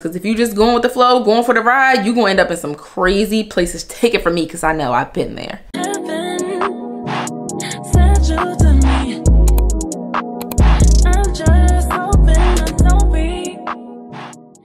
Because if you just going with the flow, going for the ride, you gonna end up in some crazy places. Take it from me, because I know I've been there.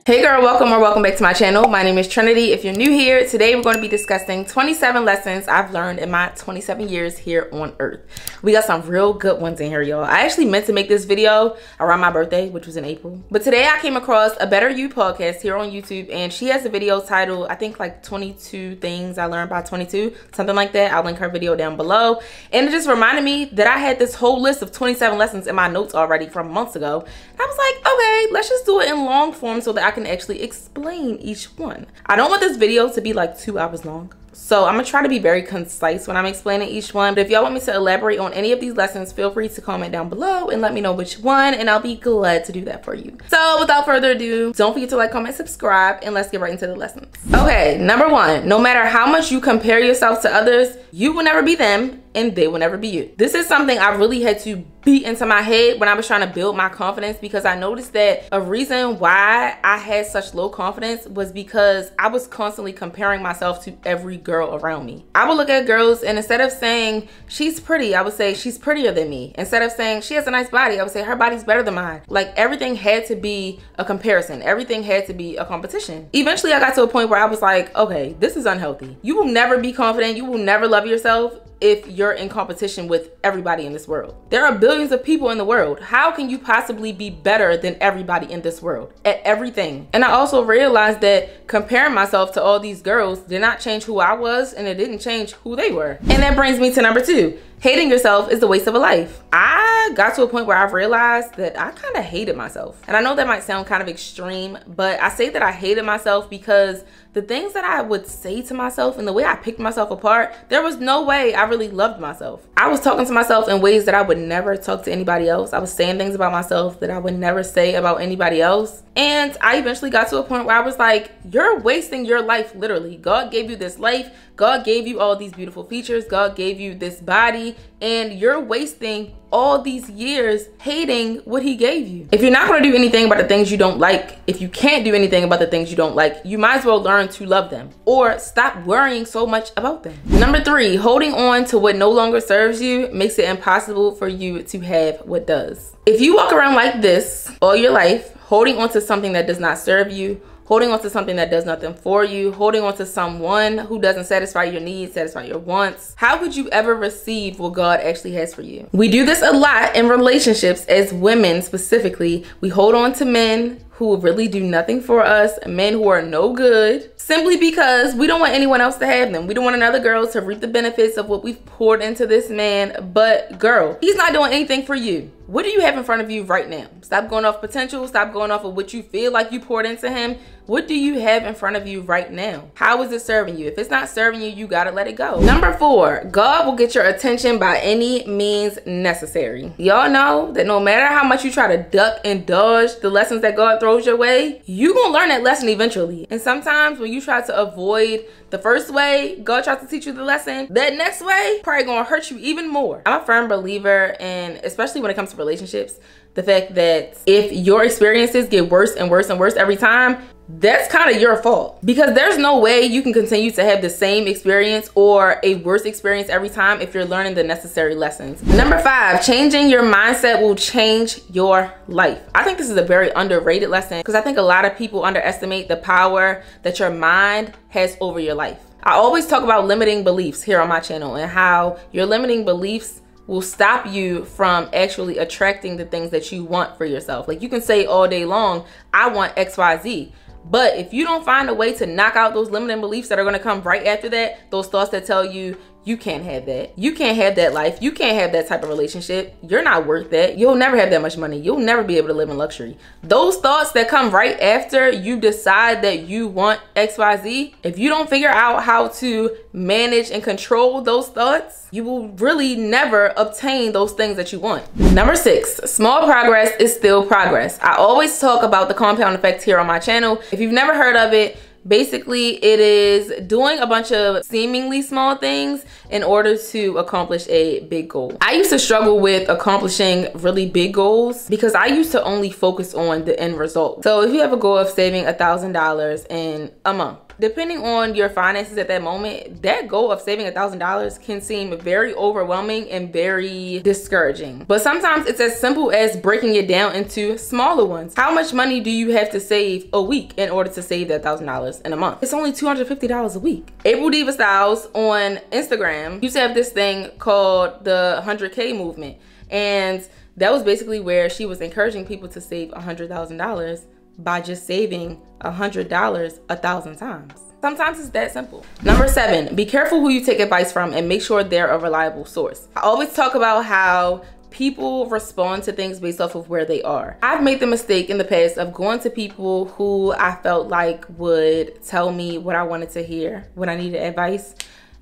Hey girl, welcome back to my channel. My name is Trinity. If you're new here, today we're going to be discussing 27 lessons I've learned in my 27 years here on earth. We got some real good ones in here, y'all. I actually meant to make this video around my birthday, which was in April. But today I came across a Better You podcast here on YouTube, and she has a video titled, I think like 22 things I learned by 22, something like that. I'll link her video down below. And it just reminded me that I had this whole list of 27 lessons in my notes already from months ago. And I was like, okay, let's just do it in long form so that I can actually explain each one. I don't want this video to be like 2 hours long, so I'm gonna try to be very concise when I'm explaining each one. But if y'all want me to elaborate on any of these lessons, feel free to comment down below and let me know which one, and I'll be glad to do that for you. So without further ado, don't forget to like, comment, subscribe, and let's get right into the lessons. Okay, number one, no matter how much you compare yourself to others, you will never be them and they will never be you. This is something I really had to beat into my head when I was trying to build my confidence, because I noticed that a reason why I had such low confidence was because I was constantly comparing myself to every girl around me. I would look at girls, and instead of saying she's pretty, I would say she's prettier than me. Instead of saying she has a nice body, I would say her body's better than mine. Like, everything had to be a comparison. Everything had to be a competition. Eventually I got to a point where I was like, okay, this is unhealthy. You will never be confident. You will never love yourself if you're in competition with everybody in this world. There are billions of people in the world. How can you possibly be better than everybody in this world at everything? And I also realized that comparing myself to all these girls did not change who I was, and it didn't change who they were. And that brings me to number two. Hating yourself is the waste of a life. I got to a point where I've realized that I kind of hated myself. And I know that might sound kind of extreme, but I say that I hated myself because the things that I would say to myself and the way I picked myself apart, there was no way I really loved myself. I was talking to myself in ways that I would never talk to anybody else. I was saying things about myself that I would never say about anybody else. And I eventually got to a point where I was like, you're wasting your life, literally. God gave you this life. God gave you all these beautiful features. God gave you this body, and you're wasting all these years hating what he gave you. If you're not going to do anything about the things you don't like, if you can't do anything about the things you don't like, you might as well learn to love them or stop worrying so much about them. Number three, holding on to what no longer serves you makes it impossible for you to have what does. If you walk around like this all your life, holding on to something that does not serve you, holding on to something that does nothing for you, holding on to someone who doesn't satisfy your needs, satisfy your wants, how could you ever receive what God actually has for you? We do this a lot in relationships as women specifically. We hold on to men who really do nothing for us, men who are no good, simply because we don't want anyone else to have them. We don't want another girl to reap the benefits of what we've poured into this man. But girl, he's not doing anything for you. What do you have in front of you right now? Stop going off potential. Stop going off of what you feel like you poured into him. What do you have in front of you right now? How is it serving you? If it's not serving you, you gotta let it go. Number four, God will get your attention by any means necessary. Y'all know that no matter how much you try to duck and dodge the lessons that God throws your way, you gonna learn that lesson eventually. And sometimes when you try to avoid the first way God tries to teach you the lesson, that next way probably gonna hurt you even more. I'm a firm believer, and especially when it comes to relationships, the fact that if your experiences get worse and worse and worse every time, that's kind of your fault, because there's no way you can continue to have the same experience or a worse experience every time if you're learning the necessary lessons. Number five, changing your mindset will change your life. I think this is a very underrated lesson, because I think a lot of people underestimate the power that your mind has over your life. I always talk about limiting beliefs here on my channel, and how your limiting beliefs will stop you from actually attracting the things that you want for yourself. Like, you can say all day long, I want XYZ. But if you don't find a way to knock out those limiting beliefs that are going to come right after that, those thoughts that tell you you can't have that, you can't have that life, you can't have that type of relationship, you're not worth that, you'll never have that much money, you'll never be able to live in luxury. Those thoughts that come right after you decide that you want XYZ, if you don't figure out how to manage and control those thoughts, you will really never obtain those things that you want. Number six, small progress is still progress. I always talk about the compound effect here on my channel. If you've never heard of it, Basically, it is doing a bunch of seemingly small things in order to accomplish a big goal. I used to struggle with accomplishing really big goals because I used to only focus on the end result. So if you have a goal of saving $1,000 in a month, depending on your finances at that moment, that goal of saving $1,000 can seem very overwhelming and very discouraging. But sometimes it's as simple as breaking it down into smaller ones. How much money do you have to save a week in order to save that $1,000 in a month? It's only $250 a week. April Diva Styles on Instagram used to have this thing called the 100K movement. And that was basically where she was encouraging people to save $100,000 by just saving $100 1,000 times. Sometimes it's that simple. Number 7, be careful who you take advice from and make sure they're a reliable source. I always talk about how people respond to things based off of where they are. I've made the mistake in the past of going to people who I felt like would tell me what I wanted to hear when I needed advice,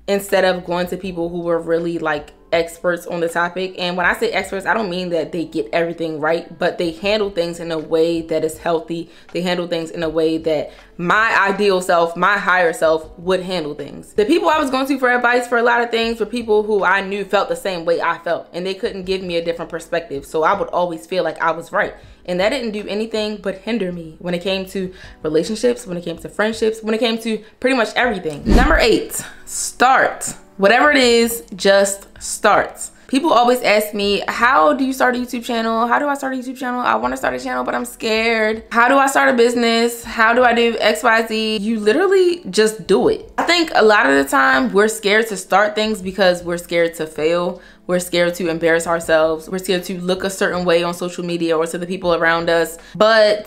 instead of going to people who were really like experts on the topic. And when I say experts, I don't mean that they get everything right, but they handle things in a way that is healthy. They handle things in a way that my ideal self, my higher self would handle things. The people I was going to for advice for a lot of things were people who I knew felt the same way I felt, and they couldn't give me a different perspective. So I would always feel like I was right. And that didn't do anything but hinder me when it came to relationships, when it came to friendships, when it came to pretty much everything. Number 8, start. Whatever it is, just start. People always ask me, how do you start a YouTube channel? How do I start a YouTube channel? I want to start a channel, but I'm scared. How do I start a business? How do I do XYZ? You literally just do it. I think a lot of the time we're scared to start things because we're scared to fail. We're scared to embarrass ourselves. We're scared to look a certain way on social media or to the people around us. But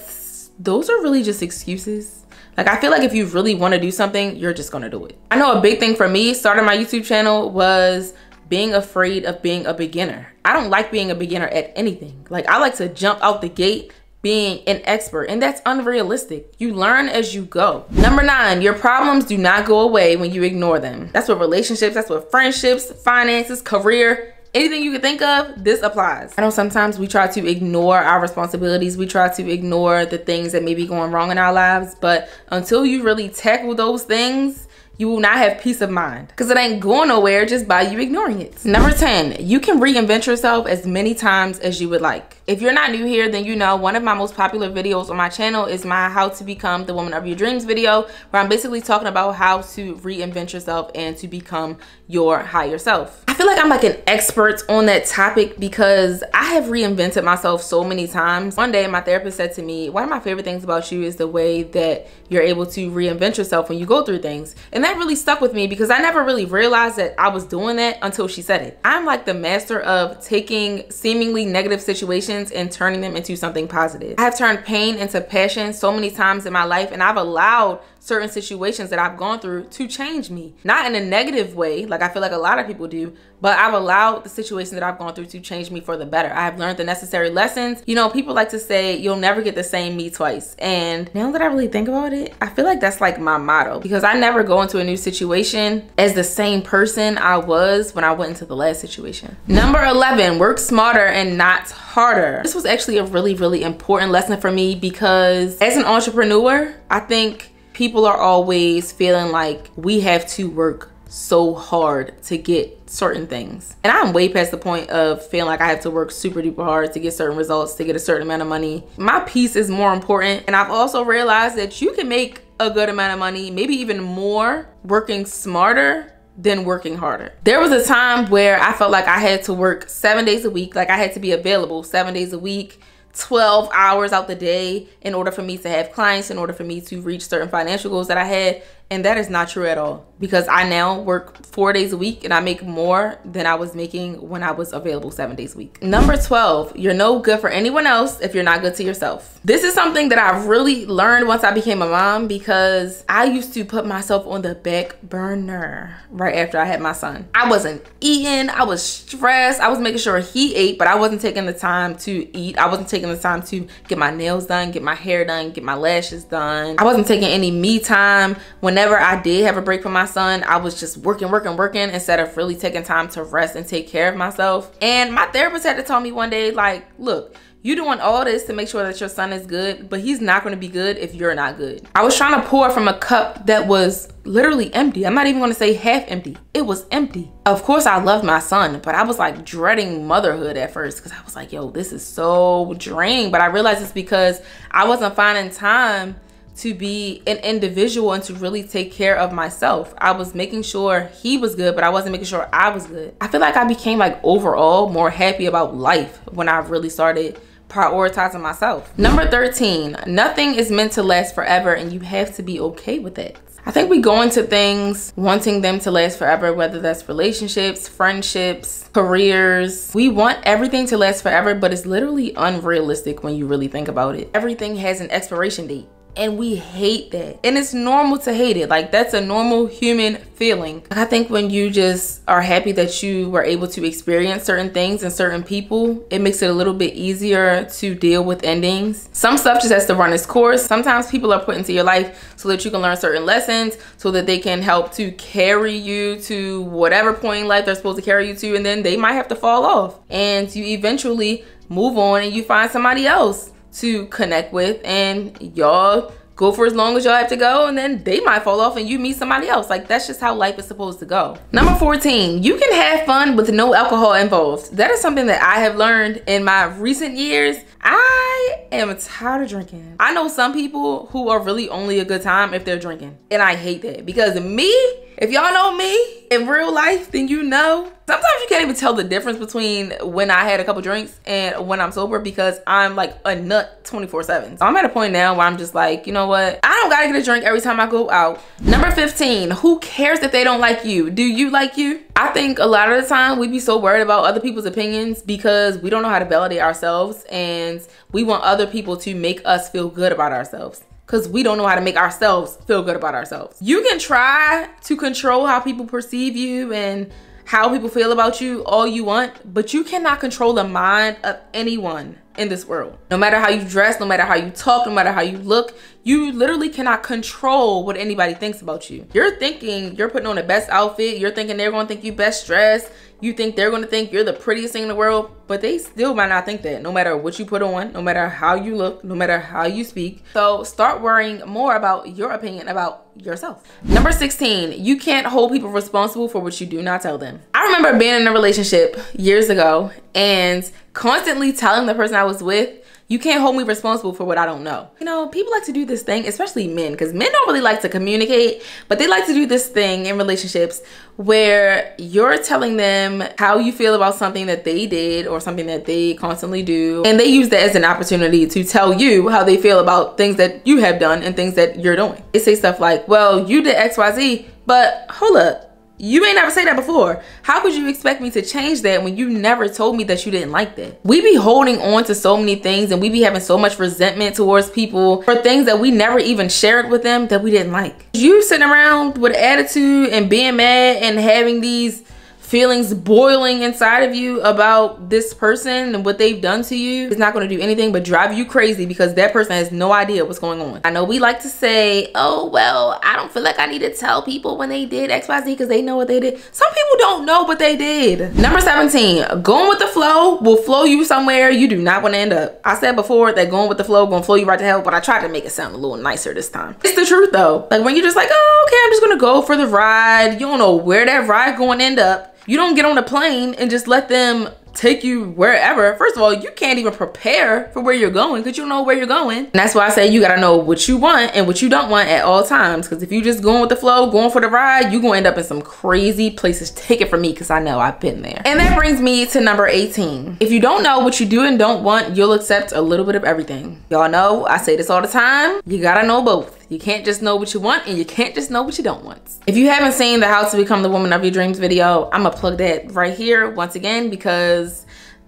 those are really just excuses. Like, I feel like if you really want to do something, you're just gonna do it. I know a big thing for me starting my YouTube channel was being afraid of being a beginner. I don't like being a beginner at anything. Like, I like to jump out the gate being an expert, and that's unrealistic. You learn as you go. Number 9, your problems do not go away when you ignore them. That's with relationships, that's with friendships, finances, career, anything you can think of, this applies. I know sometimes we try to ignore our responsibilities. We try to ignore the things that may be going wrong in our lives. But until you really tackle those things, you will not have peace of mind, because it ain't going nowhere just by you ignoring it. Number 10, you can reinvent yourself as many times as you would like. If you're not new here, then you know one of my most popular videos on my channel is my How to Become the Woman of Your Dreams video, where I'm basically talking about how to reinvent yourself and to become your higher self. I feel like I'm like an expert on that topic because I have reinvented myself so many times. One day my therapist said to me, one of my favorite things about you is the way that you're able to reinvent yourself when you go through things. And that really stuck with me because I never really realized that I was doing that until she said it. I'm like the master of taking seemingly negative situations and turning them into something positive. I have turned pain into passion so many times in my life, and I've allowed certain situations that I've gone through to change me. Not in a negative way, like I feel like a lot of people do, but I've allowed the situation that I've gone through to change me for the better. I have learned the necessary lessons. You know, people like to say, you'll never get the same me twice. And now that I really think about it, I feel like that's like my motto, because I never go into a new situation as the same person I was when I went into the last situation. Number 11, work smarter and not harder. This was actually a really important lesson for me because as an entrepreneur, I think people are always feeling like we have to work so hard to get certain things. And I'm way past the point of feeling like I have to work super duper hard to get certain results, to get a certain amount of money. My peace is more important. And I've also realized that you can make a good amount of money, maybe even more, working smarter than working harder. There was a time where I felt like I had to work 7 days a week. Like I had to be available 7 days a week, 12 hours out the day in order for me to have clients, in order for me to reach certain financial goals that I had. And that is not true at all, because I now work 4 days a week and I make more than I was making when I was available 7 days a week. Number 12, you're no good for anyone else if you're not good to yourself. This is something that I've really learned once I became a mom, because I used to put myself on the back burner right after I had my son. I wasn't eating, I was stressed, I was making sure he ate, but I wasn't taking the time to eat. I wasn't taking the time to get my nails done, get my hair done, get my lashes done. I wasn't taking any me time. Whenever I did have a break from my son, I was just working instead of really taking time to rest and take care of myself. And my therapist had to tell me one day, like, look, You doing all this to make sure that your son is good, but he's not going to be good if you're not good. I was trying to pour from a cup that was literally empty. I'm not even going to say half empty. It was empty. Of course, I loved my son, but I was like dreading motherhood at first because I was like, yo, this is so draining. But I realized it's because I wasn't finding time to be an individual and to really take care of myself. I was making sure he was good, but I wasn't making sure I was good. I feel like I became like overall more happy about life when I really started prioritizing myself. Number 13, nothing is meant to last forever and you have to be okay with it. I think we go into things wanting them to last forever, whether that's relationships, friendships, careers. We want everything to last forever, but it's literally unrealistic when you really think about it. Everything has an expiration date. And we hate that. And it's normal to hate it. Like, that's a normal human feeling. I think when you just are happy that you were able to experience certain things and certain people, it makes it a little bit easier to deal with endings. Some stuff just has to run its course. Sometimes people are put into your life so that you can learn certain lessons, so that they can help to carry you to whatever point in life they're supposed to carry you to, and then they might have to fall off. And you eventually move on and you find somebody else to connect with, and y'all go for as long as y'all have to go, and then they might fall off and you meet somebody else. Like, that's just how life is supposed to go. Number 14, you can have fun with no alcohol involved. That is something that I have learned in my recent years. I am tired of drinking. I know some people who are really only a good time if they're drinking, and I hate that, because me, if y'all know me in real life, then you know. Sometimes you can't even tell the difference between when I had a couple drinks and when I'm sober, because I'm like a nut 24/7. So I'm at a point now where I'm just like, you know what? I don't gotta get a drink every time I go out. Number 15, who cares if they don't like you? Do you like you? I think a lot of the time we be so worried about other people's opinions because we don't know how to validate ourselves, and we want other people to make us feel good about ourselves, because we don't know how to make ourselves feel good about ourselves. You can try to control how people perceive you and how people feel about you all you want, but you cannot control the mind of anyone in this world. No matter how you dress, no matter how you talk, no matter how you look, you literally cannot control what anybody thinks about you. You're thinking you're putting on the best outfit, you're thinking they're gonna think you best dressed, you think they're gonna think you're the prettiest thing in the world, but they still might not think that, no matter what you put on, no matter how you look, no matter how you speak. So start worrying more about your opinion about yourself. Number 16, you can't hold people responsible for what you do not tell them. I remember being in a relationship years ago and constantly telling the person I was with, you can't hold me responsible for what I don't know. You know, people like to do this thing, especially men, because men don't really like to communicate, but they like to do this thing in relationships where you're telling them how you feel about something that they did or something that they constantly do, and they use that as an opportunity to tell you how they feel about things that you have done and things that you're doing. They say stuff like, well, you did XYZ, but hold up. You ain't never say that before. How could you expect me to change that when you never told me that you didn't like that? We be holding on to so many things, and we be having so much resentment towards people for things that we never even shared with them that we didn't like. You sitting around with attitude and being mad and having these feelings boiling inside of you about this person and what they've done to you is not going to do anything but drive you crazy, because that person has no idea what's going on. I know we like to say, oh, well, I don't feel like I need to tell people when they did XYZ because they know what they did. Some people don't know what they did. Number 17, going with the flow will flow you somewhere you do not want to end up. I said before that going with the flow gonna flow you right to hell, but I tried to make it sound a little nicer this time. It's the truth though. Like when you're just like, oh, okay, I'm just gonna go for the ride. You don't know where that ride going to end up. You don't get on a plane and just let them take you wherever. First of all, you can't even prepare for where you're going because you don't know where you're going. And that's why I say you gotta know what you want and what you don't want at all times. Because if you just going with the flow, going for the ride, you're gonna end up in some crazy places. Take it from me, because I know I've been there. And that brings me to number 18. If you don't know what you do and don't want, you'll accept a little bit of everything. Y'all know I say this all the time. You gotta know both. You can't just know what you want, and you can't just know what you don't want. If you haven't seen the How to Become the Woman of Your Dreams video, I'm gonna plug that right here once again, because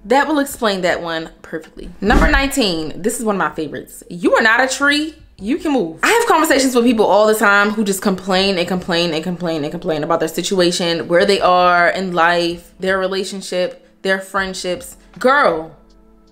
that will explain that one perfectly. Number 19, this is one of my favorites. You are not a tree, you can move. I have conversations with people all the time who just complain and complain and complain and complain about their situation, where they are in life, their relationship, their friendships. Girl,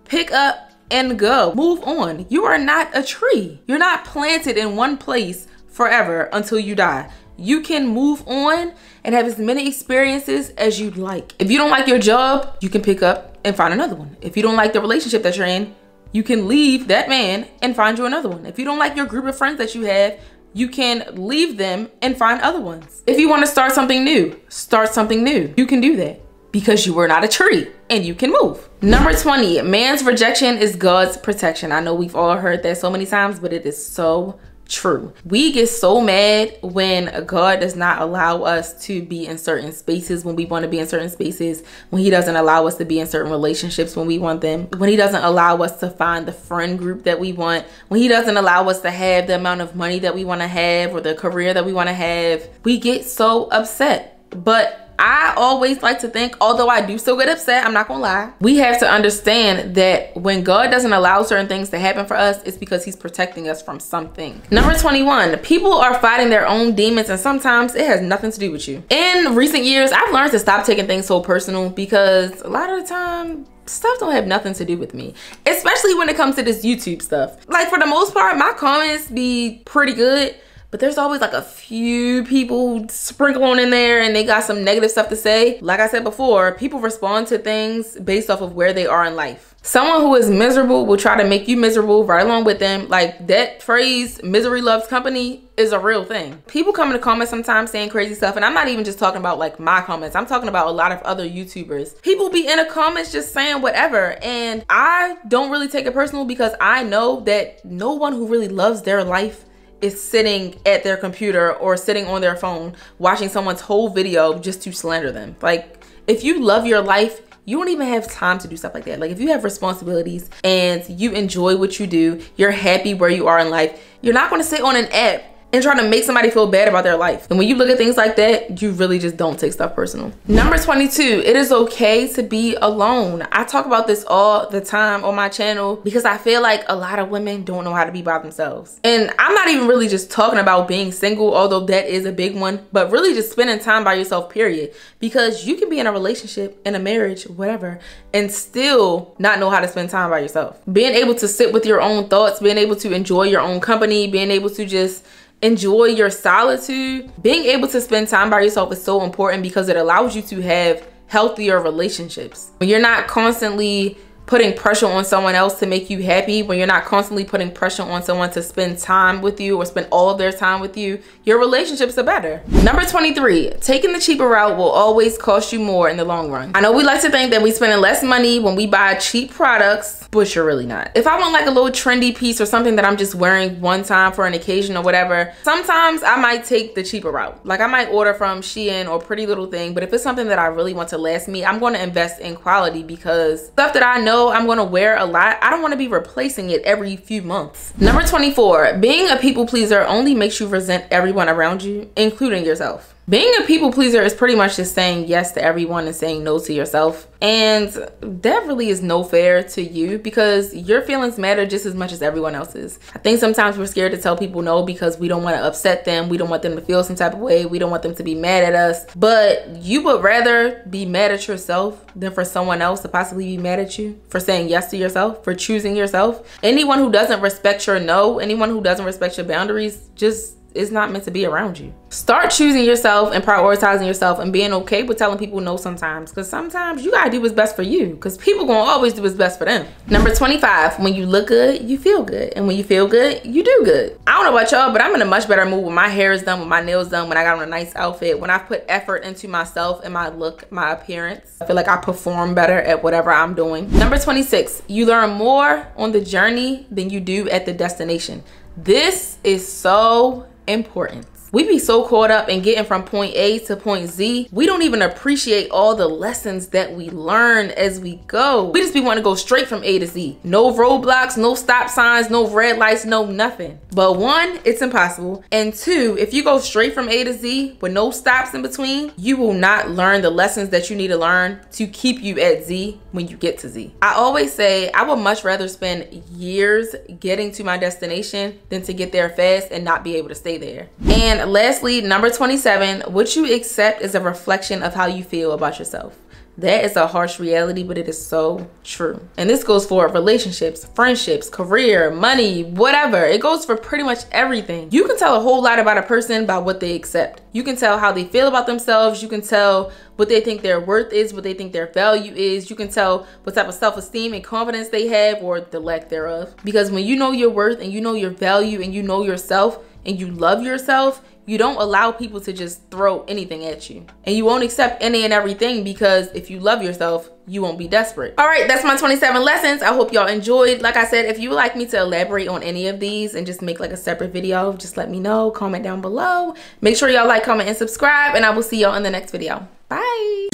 pick up and go. Move on. You are not a tree. You're not planted in one place forever until you die. You can move on and have as many experiences as you'd like. If you don't like your job, you can pick up and find another one. If you don't like the relationship that you're in, you can leave that man and find you another one. If you don't like your group of friends that you have, you can leave them and find other ones. If you want to start something new, start something new. You can do that because you are not a tree and you can move. Number 20, man's rejection is God's protection. I know we've all heard that so many times, but it is so true. We get so mad when God does not allow us to be in certain spaces when we want to be in certain spaces, when he doesn't allow us to be in certain relationships when we want them, when he doesn't allow us to find the friend group that we want, when he doesn't allow us to have the amount of money that we want to have or the career that we want to have. We get so upset. But I always like to think, although I do still get upset, I'm not gonna lie, we have to understand that when God doesn't allow certain things to happen for us, it's because he's protecting us from something. Number 21, people are fighting their own demons and sometimes it has nothing to do with you. In recent years, I've learned to stop taking things so personal because a lot of the time, stuff don't have nothing to do with me, especially when it comes to this YouTube stuff. Like for the most part, my comments be pretty good, but there's always like a few people who sprinkle on in there and they got some negative stuff to say. Like I said before, people respond to things based off of where they are in life. Someone who is miserable will try to make you miserable right along with them. Like that phrase, misery loves company, is a real thing. People come in the comments sometimes saying crazy stuff, and I'm not even just talking about like my comments. I'm talking about a lot of other YouTubers. People be in the comments just saying whatever, and I don't really take it personal because I know that no one who really loves their life is sitting at their computer or sitting on their phone watching someone's whole video just to slander them. Like, if you love your life, you don't even have time to do stuff like that. Like, if you have responsibilities and you enjoy what you do, you're happy where you are in life, you're not going to sit on an app and trying to make somebody feel bad about their life. And when you look at things like that, you really just don't take stuff personal. Number 22, it is okay to be alone. I talk about this all the time on my channel because I feel like a lot of women don't know how to be by themselves. And I'm not even really just talking about being single, although that is a big one, but really just spending time by yourself, period. Because you can be in a relationship, in a marriage, whatever, and still not know how to spend time by yourself. Being able to sit with your own thoughts, being able to enjoy your own company, being able to just enjoy your solitude. Being able to spend time by yourself is so important because it allows you to have healthier relationships. When you're not constantly putting pressure on someone else to make you happy, when you're not constantly putting pressure on someone to spend time with you or spend all of their time with you, your relationships are better. Number 23, taking the cheaper route will always cost you more in the long run. I know we like to think that we're spending less money when we buy cheap products, but you're really not. If I want like a little trendy piece or something that I'm just wearing one time for an occasion or whatever, sometimes I might take the cheaper route. Like I might order from Shein or Pretty Little Thing, but if it's something that I really want to last me, I'm going to invest in quality because stuff that I know I'm going to wear a lot, I don't want to be replacing it every few months. Number 24, being a people pleaser only makes you resent everyone around you, including yourself. Being a people pleaser is pretty much just saying yes to everyone and saying no to yourself. And that really is no fair to you because your feelings matter just as much as everyone else's. I think sometimes we're scared to tell people no because we don't want to upset them. We don't want them to feel some type of way. We don't want them to be mad at us. But you would rather be mad at yourself than for someone else to possibly be mad at you for saying yes to yourself, for choosing yourself. Anyone who doesn't respect your no, anyone who doesn't respect your boundaries, just is not meant to be around you. Start choosing yourself and prioritizing yourself and being okay with telling people no sometimes, because sometimes you gotta do what's best for you because people gonna always do what's best for them. Number 25, when you look good, you feel good. And when you feel good, you do good. I don't know about y'all, but I'm in a much better mood when my hair is done, when my nails done, when I got on a nice outfit, when I put effort into myself and my look, my appearance. I feel like I perform better at whatever I'm doing. Number 26, you learn more on the journey than you do at the destination. This is so important. We be so caught up in getting from point A to point Z, we don't even appreciate all the lessons that we learn as we go. We just be wanting to go straight from A to Z. No roadblocks, no stop signs, no red lights, no nothing. But one, it's impossible. And two, if you go straight from A to Z with no stops in between, you will not learn the lessons that you need to learn to keep you at Z when you get to Z. I always say I would much rather spend years getting to my destination than to get there fast and not be able to stay there. And lastly, number 27, what you accept is a reflection of how you feel about yourself. That is a harsh reality, but it is so true. And this goes for relationships, friendships, career, money, whatever. It goes for pretty much everything. You can tell a whole lot about a person by what they accept. You can tell how they feel about themselves. You can tell what they think their worth is, what they think their value is. You can tell what type of self-esteem and confidence they have, or the lack thereof. Because when you know your worth and you know your value and you know yourself and you love yourself, you don't allow people to just throw anything at you. And you won't accept any and everything, because if you love yourself, you won't be desperate. All right, that's my 27 lessons. I hope y'all enjoyed. Like I said, if you would like me to elaborate on any of these and just make like a separate video, just let me know. Comment down below. Make sure y'all like, comment, and subscribe, and I will see y'all in the next video. Bye.